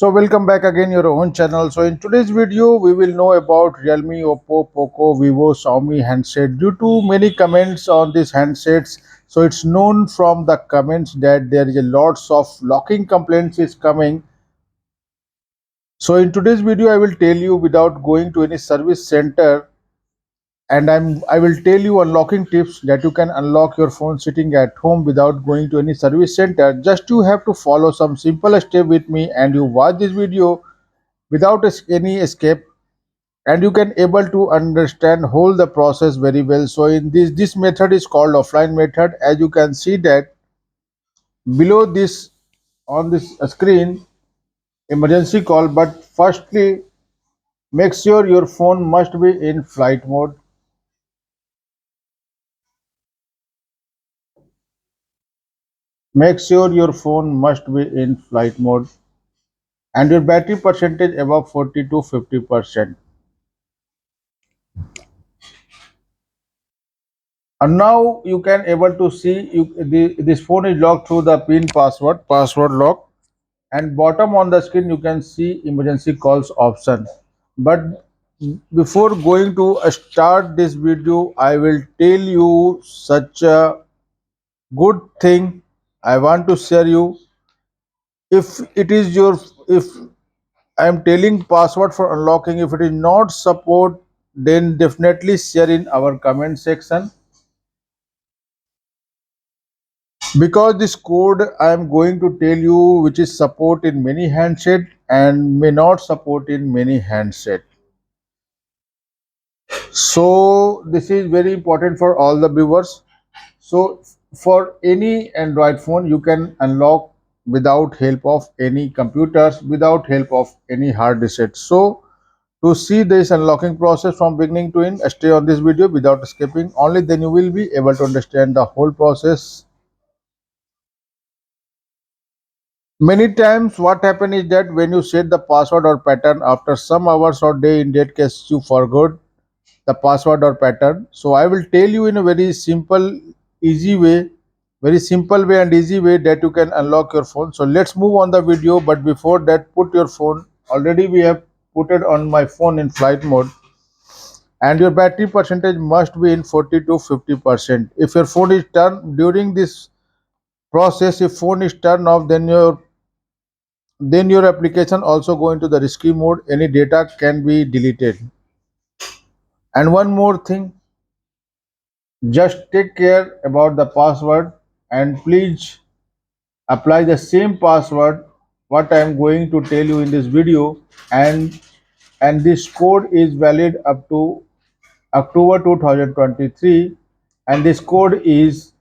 So welcome back again your own channel. So in today's video we will know about Realme, Oppo, Poco, Vivo, Xiaomi handset. Due to many comments on these handsets, so it's known from the comments that there is a lots of locking complaints is coming. So in today's video I will tell you without going to any service center, and I will tell you unlocking tips that you can unlock your phone sitting at home without going to any service center. Just you have to follow some simple step with me and you watch this video without any escape, and you can able to understand whole the process very well. So in this method is called offline method. As you can see that below this on this screen, emergency call, but firstly make sure your phone must be in flight mode. Make sure your phone must be in flight mode and your battery percentage above 40 to 50%. And now you can able to see this phone is locked through the pin password lock, and bottom on the screen you can see emergency calls option. But before going to start this video, I will tell you such a good thing I want to share you. If it is your, if I am telling password for unlocking, if it is not support, then definitely share in our comment section, because this code I am going to tell you which is support in many handset and may not support in many handset. So this is very important for all the viewers. So for any Android phone you can unlock without help of any computers, without help of any hard reset. So to see this unlocking process from beginning to end, stay on this video without skipping. Only then you will be able to understand the whole process. Many times what happen is that when you set the password or pattern, after some hours or day, in that case you forgot the password or pattern. So I will tell you in a very simple, easy way, very simple way and easy way that you can unlock your phone. So let's move on the video, but before that put your phone, already we have put it on my phone in flight mode, and your battery percentage must be in 40 to 50%. If your phone is turned during this process, if phone is turned off, then your application also go into the risky mode. Any data can be deleted. And one more thing, just take care about the password, and please apply the same password what I am going to tell you in this video, and this code is valid up to October 2023, and this code is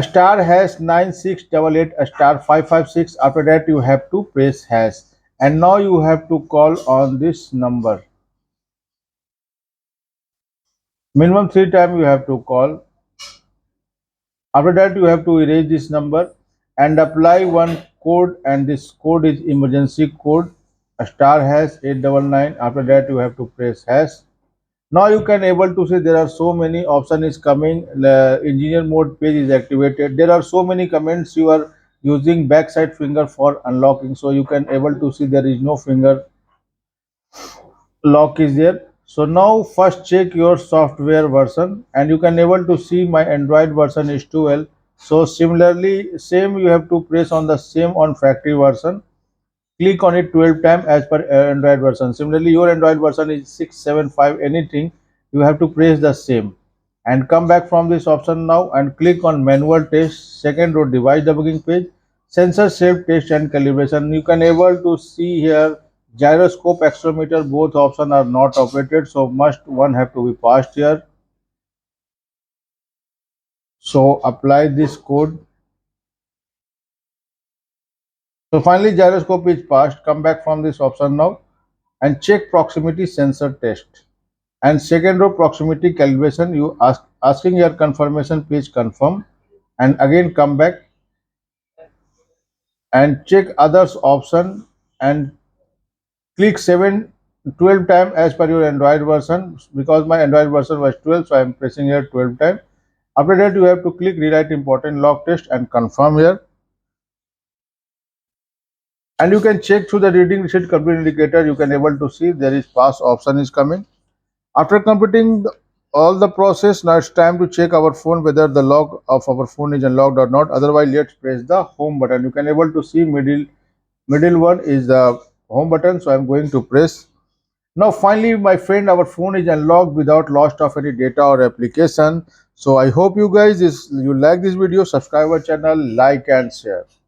star hash 9688 star 556. After that you have to press hash, and now you have to call on this number. Minimum 3 times you have to call. After that you have to erase this number and apply one code, and this code is emergency code star hash 899. After that you have to press hash. Now you can able to see there are so many option is coming. The engineer mode page is activated. There are so many comments you are using backside finger for unlocking, so you can able to see there is no finger lock is there. So now first check your software version, and you can able to see my Android version is 12. So similarly same you have to press on the same on factory version, click on it 12 times as per Android version. Similarly your Android version is 675 anything, you have to press the same and come back from this option now and click on manual test, second row device debugging page, sensor shape test and calibration. You can able to see here gyroscope, accelerometer, both options are not operated, so must one have to be passed here. So apply this code. So finally gyroscope is passed. Come back from this option now and check proximity sensor test. And second row proximity calibration, you asking your confirmation, please confirm, and again come back and check others option and click 12 times as per your Android version. Because my Android version was 12, so I am pressing here 12 times. After that you have to click rewrite important log test and confirm here. and you can check through the reading receipt complete indicator. You can able to see there is pass option is coming. After completing all the process, now it's time to check our phone whether the lock of our phone is unlocked or not. Otherwise, let's press the home button. You can able to see middle one is the home button, so I'm going to press. Now finally, my friend, our phone is unlocked without loss of any data or application. So I hope you guys you like this video. Subscribe our channel, like and share.